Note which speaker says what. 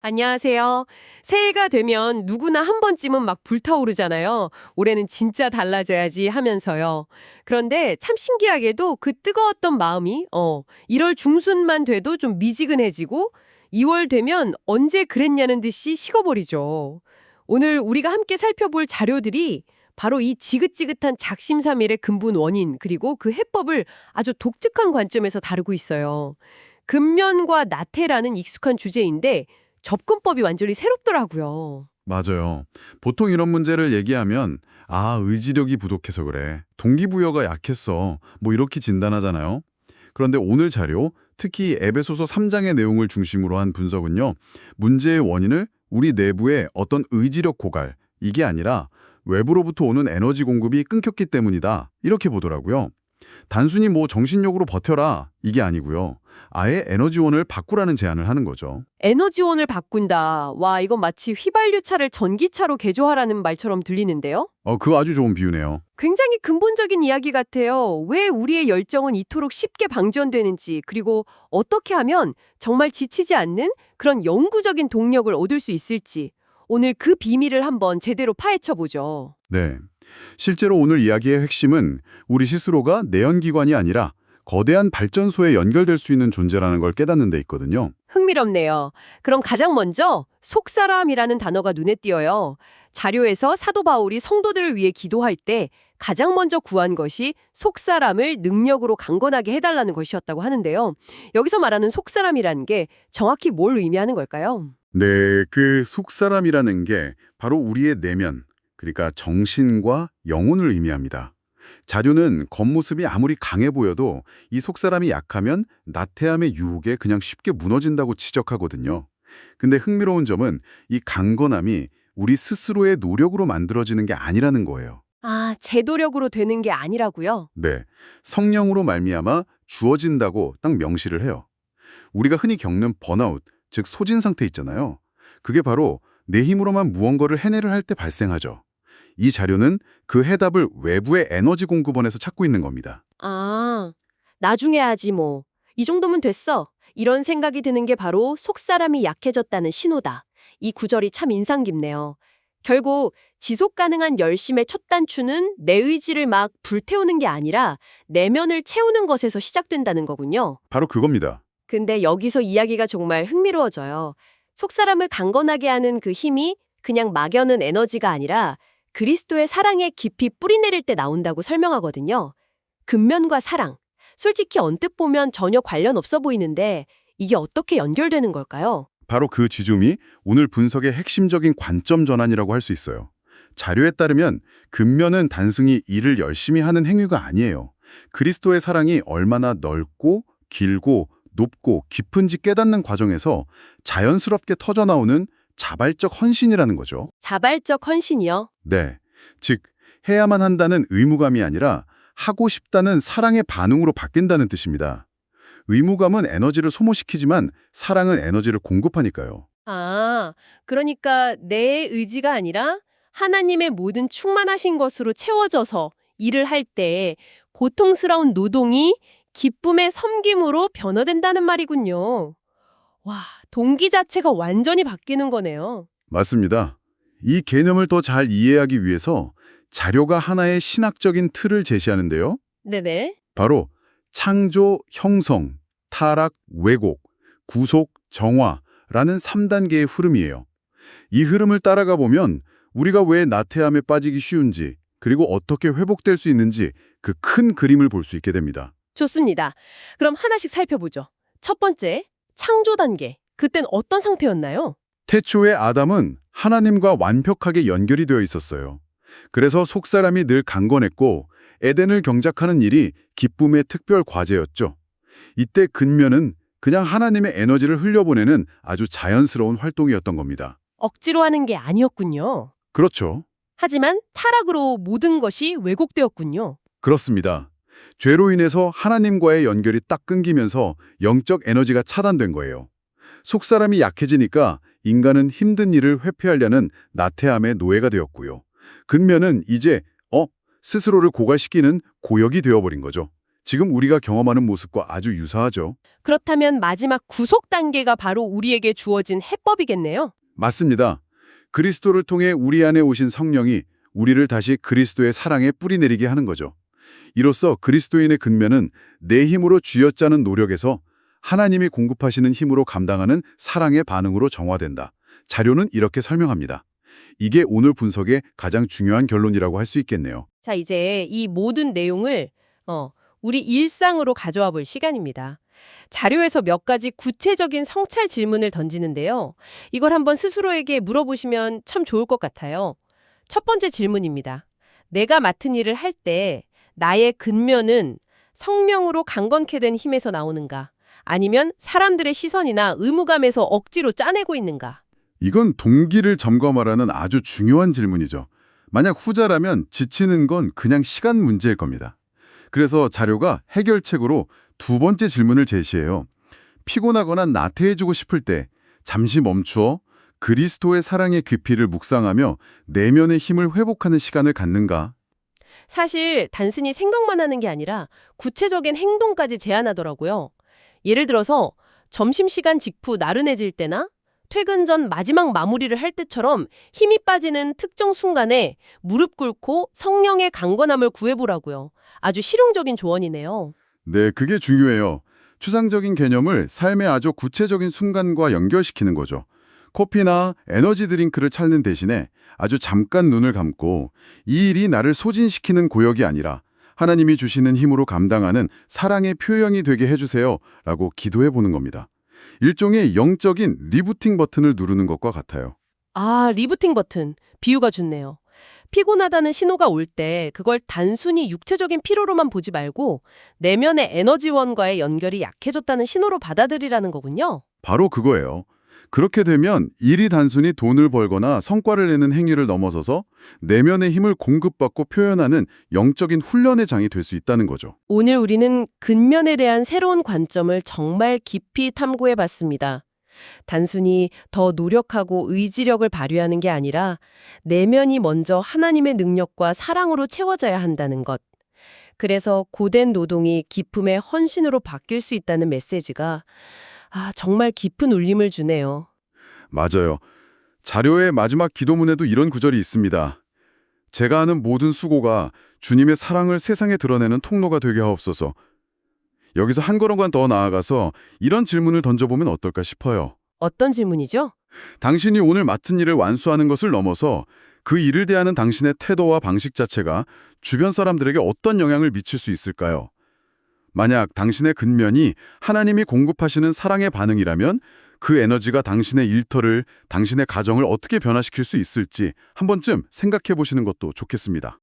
Speaker 1: 안녕하세요. 새해가 되면 누구나 한 번쯤은 막 불타오르잖아요. 올해는 진짜 달라져야지 하면서요. 그런데 참 신기하게도 그 뜨거웠던 마음이 1월 중순만 돼도 좀 미지근해지고 2월 되면 언제 그랬냐는 듯이 식어버리죠. 오늘 우리가 함께 살펴볼 자료들이 바로 이 지긋지긋한 작심삼일의 근본 원인 그리고 그 해법을 아주 독특한 관점에서 다루고 있어요. 근면과 나태라는 익숙한 주제인데 접근법이 완전히 새롭더라고요.
Speaker 2: 맞아요. 보통 이런 문제를 얘기하면 의지력이 부족해서 그래. 동기부여가 약했어. 뭐 이렇게 진단하잖아요. 그런데 오늘 자료, 특히 에베소서 3장의 내용을 중심으로 한 분석은요. 문제의 원인을 우리 내부의 어떤 의지력 고갈, 이게 아니라 외부로부터 오는 에너지 공급이 끊겼기 때문이다. 이렇게 보더라고요. 단순히 뭐 정신력으로 버텨라. 이게 아니고요. 아예 에너지원을 바꾸라는 제안을 하는 거죠.
Speaker 1: 에너지원을 바꾼다. 와, 이건 마치 휘발유차를 전기차로 개조하라는 말처럼 들리는데요?
Speaker 2: 그거 아주 좋은 비유네요.
Speaker 1: 굉장히 근본적인 이야기 같아요. 왜 우리의 열정은 이토록 쉽게 방전되는지, 그리고 어떻게 하면 정말 지치지 않는 그런 영구적인 동력을 얻을 수 있을지, 오늘 그 비밀을 한번 제대로 파헤쳐 보죠.
Speaker 2: 네. 실제로 오늘 이야기의 핵심은 우리 스스로가 내연기관이 아니라 거대한 발전소에 연결될 수 있는 존재라는 걸 깨닫는 데 있거든요.
Speaker 1: 흥미롭네요. 그럼 가장 먼저 속사람이라는 단어가 눈에 띄어요. 자료에서 사도 바울이 성도들을 위해 기도할 때 가장 먼저 구한 것이 속사람을 능력으로 강건하게 해달라는 것이었다고 하는데요. 여기서 말하는 속사람이라는 게 정확히 뭘 의미하는 걸까요?
Speaker 2: 네, 그 속사람이라는 게 바로 우리의 내면, 그러니까 정신과 영혼을 의미합니다. 자료는 겉모습이 아무리 강해 보여도 이 속사람이 약하면 나태함의 유혹에 그냥 쉽게 무너진다고 지적하거든요. 근데 흥미로운 점은 이 강건함이 우리 스스로의 노력으로 만들어지는 게 아니라는 거예요.
Speaker 1: 아, 제 노력으로 되는 게 아니라고요?
Speaker 2: 네, 성령으로 말미암아 주어진다고 딱 명시를 해요. 우리가 흔히 겪는 번아웃, 즉 소진 상태 있잖아요. 그게 바로 내 힘으로만 무언가를 해내려 할 때 발생하죠. 이 자료는 그 해답을 외부의 에너지 공급원에서 찾고 있는 겁니다.
Speaker 1: 아, 나중에 하지 뭐. 이 정도면 됐어. 이런 생각이 드는 게 바로 속사람이 약해졌다는 신호다. 이 구절이 참 인상 깊네요. 결국 지속 가능한 열심의 첫 단추는 내 의지를 막 불태우는 게 아니라 내면을 채우는 것에서 시작된다는 거군요.
Speaker 2: 바로 그겁니다.
Speaker 1: 근데 여기서 이야기가 정말 흥미로워져요. 속사람을 강건하게 하는 그 힘이 그냥 막연한 에너지가 아니라 그리스도의 사랑에 깊이 뿌리내릴 때 나온다고 설명하거든요. 근면과 사랑. 솔직히 언뜻 보면 전혀 관련 없어 보이는데 이게 어떻게 연결되는 걸까요?
Speaker 2: 바로 그 지점이 오늘 분석의 핵심적인 관점 전환이라고 할 수 있어요. 자료에 따르면 근면은 단순히 일을 열심히 하는 행위가 아니에요. 그리스도의 사랑이 얼마나 넓고 길고 높고 깊은지 깨닫는 과정에서 자연스럽게 터져나오는 자발적 헌신이라는 거죠.
Speaker 1: 자발적 헌신이요?
Speaker 2: 네. 즉, 해야만 한다는 의무감이 아니라 하고 싶다는 사랑의 반응으로 바뀐다는 뜻입니다. 의무감은 에너지를 소모시키지만 사랑은 에너지를 공급하니까요.
Speaker 1: 아, 그러니까 내 의지가 아니라 하나님의 모든 충만하신 것으로 채워져서 일을 할 때 고통스러운 노동이 기쁨의 섬김으로 변화된다는 말이군요. 와, 동기 자체가 완전히 바뀌는 거네요.
Speaker 2: 맞습니다. 이 개념을 더 잘 이해하기 위해서 자료가 하나의 신학적인 틀을 제시하는데요.
Speaker 1: 네네.
Speaker 2: 바로 창조, 형성, 타락, 왜곡, 구속, 정화라는 3단계의 흐름이에요. 이 흐름을 따라가 보면 우리가 왜 나태함에 빠지기 쉬운지, 그리고 어떻게 회복될 수 있는지 그 큰 그림을 볼 수 있게 됩니다.
Speaker 1: 좋습니다. 그럼 하나씩 살펴보죠. 첫 번째, 창조 단계. 그땐 어떤 상태였나요?
Speaker 2: 태초의 아담은 하나님과 완벽하게 연결이 되어 있었어요. 그래서 속사람이 늘 강건했고 에덴을 경작하는 일이 기쁨의 특별 과제였죠. 이때 근면은 그냥 하나님의 에너지를 흘려보내는 아주 자연스러운 활동이었던 겁니다.
Speaker 1: 억지로 하는 게 아니었군요.
Speaker 2: 그렇죠.
Speaker 1: 하지만 타락으로 모든 것이 왜곡되었군요.
Speaker 2: 그렇습니다. 죄로 인해서 하나님과의 연결이 딱 끊기면서 영적 에너지가 차단된 거예요. 속사람이 약해지니까 인간은 힘든 일을 회피하려는 나태함의 노예가 되었고요. 근면은 이제 스스로를 고갈시키는 고역이 되어버린 거죠. 지금 우리가 경험하는 모습과 아주 유사하죠.
Speaker 1: 그렇다면 마지막 구속 단계가 바로 우리에게 주어진 해법이겠네요.
Speaker 2: 맞습니다. 그리스도를 통해 우리 안에 오신 성령이 우리를 다시 그리스도의 사랑에 뿌리내리게 하는 거죠. 이로써 그리스도인의 근면은 내 힘으로 쥐어짜는 노력에서 하나님이 공급하시는 힘으로 감당하는 사랑의 반응으로 정화된다. 자료는 이렇게 설명합니다. 이게 오늘 분석의 가장 중요한 결론이라고 할 수 있겠네요.
Speaker 1: 자, 이제 이 모든 내용을 우리 일상으로 가져와 볼 시간입니다. 자료에서 몇 가지 구체적인 성찰 질문을 던지는데요. 이걸 한번 스스로에게 물어보시면 참 좋을 것 같아요. 첫 번째 질문입니다. 내가 맡은 일을 할 때 나의 근면은 성령으로 강건케 된 힘에서 나오는가? 아니면 사람들의 시선이나 의무감에서 억지로 짜내고 있는가?
Speaker 2: 이건 동기를 점검하라는 아주 중요한 질문이죠. 만약 후자라면 지치는 건 그냥 시간 문제일 겁니다. 그래서 자료가 해결책으로 두 번째 질문을 제시해요. 피곤하거나 나태해지고 싶을 때 잠시 멈추어 그리스도의 사랑의 깊이를 묵상하며 내면의 힘을 회복하는 시간을 갖는가?
Speaker 1: 사실 단순히 생각만 하는 게 아니라 구체적인 행동까지 제안하더라고요. 예를 들어서 점심시간 직후 나른해질 때나 퇴근 전 마지막 마무리를 할 때처럼 힘이 빠지는 특정 순간에 무릎 꿇고 성령의 강건함을 구해보라고요. 아주 실용적인 조언이네요.
Speaker 2: 네, 그게 중요해요. 추상적인 개념을 삶의 아주 구체적인 순간과 연결시키는 거죠. 커피나 에너지 드링크를 찾는 대신에 아주 잠깐 눈을 감고 이 일이 나를 소진시키는 고역이 아니라 하나님이 주시는 힘으로 감당하는 사랑의 표현이 되게 해주세요 라고 기도해 보는 겁니다. 일종의 영적인 리부팅 버튼을 누르는 것과 같아요.
Speaker 1: 아, 리부팅 버튼. 비유가 좋네요. 피곤하다는 신호가 올 때 그걸 단순히 육체적인 피로로만 보지 말고 내면의 에너지원과의 연결이 약해졌다는 신호로 받아들이라는 거군요.
Speaker 2: 바로 그거예요. 그렇게 되면 일이 단순히 돈을 벌거나 성과를 내는 행위를 넘어서서 내면의 힘을 공급받고 표현하는 영적인 훈련의 장이 될 수 있다는 거죠.
Speaker 1: 오늘 우리는 근면에 대한 새로운 관점을 정말 깊이 탐구해 봤습니다. 단순히 더 노력하고 의지력을 발휘하는 게 아니라 내면이 먼저 하나님의 능력과 사랑으로 채워져야 한다는 것. 그래서 고된 노동이 기쁨의 헌신으로 바뀔 수 있다는 메시지가 정말 깊은 울림을 주네요.
Speaker 2: 맞아요. 자료의 마지막 기도문에도 이런 구절이 있습니다. 제가 하는 모든 수고가 주님의 사랑을 세상에 드러내는 통로가 되게 하옵소서. 여기서 한 걸음간 더 나아가서 이런 질문을 던져보면 어떨까 싶어요.
Speaker 1: 어떤 질문이죠?
Speaker 2: 당신이 오늘 맡은 일을 완수하는 것을 넘어서 그 일을 대하는 당신의 태도와 방식 자체가 주변 사람들에게 어떤 영향을 미칠 수 있을까요? 만약 당신의 근면이 하나님이 공급하시는 사랑의 반응이라면 그 에너지가 당신의 일터를, 당신의 가정을 어떻게 변화시킬 수 있을지 한 번쯤 생각해 보시는 것도 좋겠습니다.